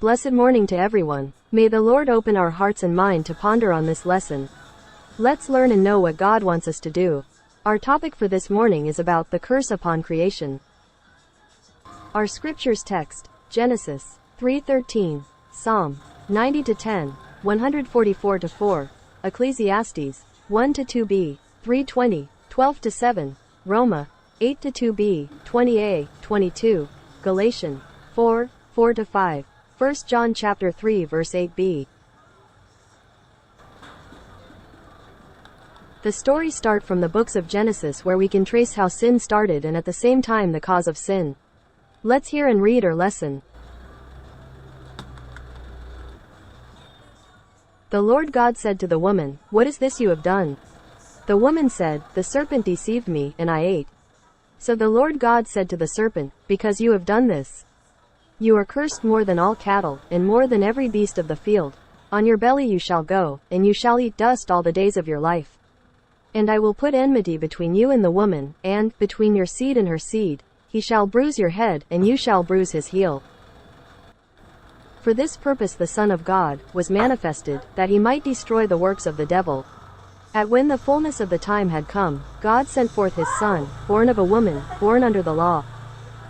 Blessed morning to everyone. May the Lord open our hearts and mind to ponder on this lesson. Let's learn and know what God wants us to do. Our topic for this morning is about the curse upon creation. Our scriptures text, Genesis 3:13, Psalm 90-10, 144-4, Ecclesiastes 1-2b, 3:20, 12-7, Roma 8-2b, 20a, 22, Galatians 4:4-5, 1 John chapter 3 verse 8b. The stories start from the books of Genesis, where we can trace how sin started and at the same time the cause of sin. Let's hear and read our lesson. The Lord God said to the woman, "What is this you have done?" The woman said, "The serpent deceived me, and I ate." So the Lord God said to the serpent, "Because you have done this, you are cursed more than all cattle, and more than every beast of the field. On your belly you shall go, and you shall eat dust all the days of your life. And I will put enmity between you and the woman, and between your seed and her seed. He shall bruise your head, and you shall bruise his heel." For this purpose the Son of God was manifested, that he might destroy the works of the devil. When the fullness of the time had come, God sent forth his Son, born of a woman, born under the law,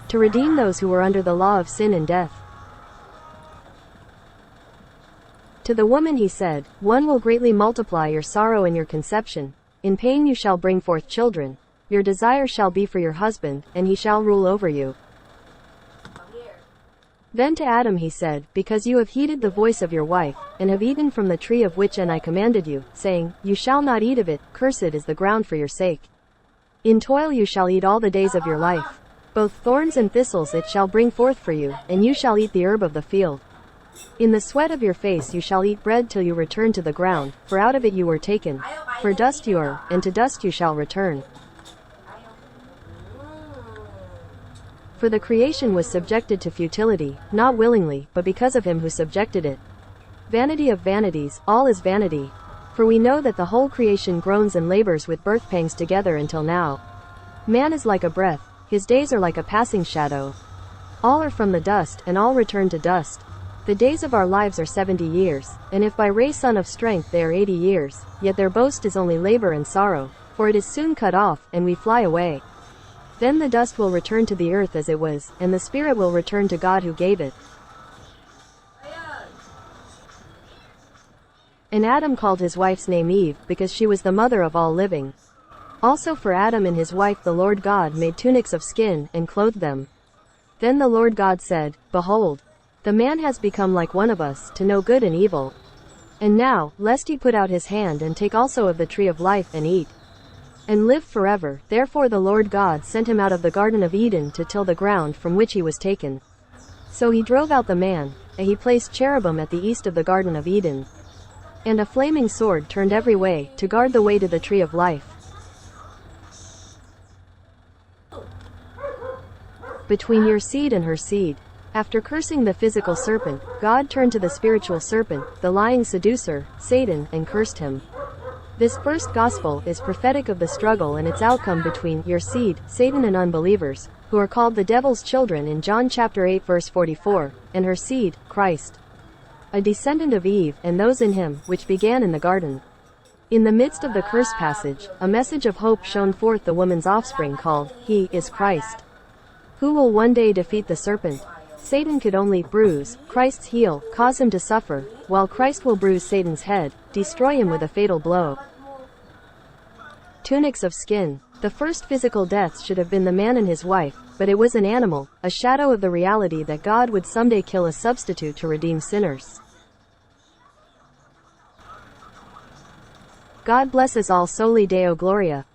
to redeem those who were under the law of sin and death. To the woman he said, "One will greatly multiply your sorrow and your conception. In pain you shall bring forth children. Your desire shall be for your husband, and he shall rule over you." Then to Adam he said, "Because you have heeded the voice of your wife, and have eaten from the tree of which I commanded you, saying, You shall not eat of it, cursed is the ground for your sake. In toil you shall eat all the days of your life. Both thorns and thistles it shall bring forth for you, and you shall eat the herb of the field. In the sweat of your face you shall eat bread till you return to the ground, for out of it you were taken. For dust you are, and to dust you shall return." For the creation was subjected to futility, not willingly, but because of him who subjected it. Vanity of vanities, all is vanity. For we know that the whole creation groans and labors with birth pangs together until now. Man is like a breath, his days are like a passing shadow. All are from the dust, and all return to dust. The days of our lives are 70 years, and if by race son of strength they are 80 years, yet their boast is only labor and sorrow, for it is soon cut off, and we fly away. Then the dust will return to the earth as it was, and the spirit will return to God who gave it. And Adam called his wife's name Eve, because she was the mother of all living. Also for Adam and his wife the Lord God made tunics of skin, and clothed them. Then the Lord God said, "Behold, the man has become like one of us, to know good and evil. And now, lest he put out his hand and take also of the tree of life and eat, and live forever. Therefore the Lord God sent him out of the Garden of Eden to till the ground from which he was taken. So he drove out the man, and he placed cherubim at the east of the Garden of Eden, and a flaming sword turned every way, to guard the way to the tree of life. Between your seed and her seed." After cursing the physical serpent, God turned to the spiritual serpent, the lying seducer, Satan, and cursed him. This first gospel is prophetic of the struggle and its outcome between your seed, Satan, and unbelievers, who are called the devil's children in John chapter 8 verse 44, and her seed, Christ, a descendant of Eve, and those in him, which began in the garden. In the midst of the curse passage, a message of hope shone forth. The woman's offspring called, he is Christ, who will one day defeat the serpent. Satan could only bruise Christ's heel, cause him to suffer, while Christ will bruise Satan's head, destroy him with a fatal blow. Tunics of skin. The first physical deaths should have been the man and his wife, but it was an animal, a shadow of the reality that God would someday kill a substitute to redeem sinners. God bless us all. Soli Deo Gloria.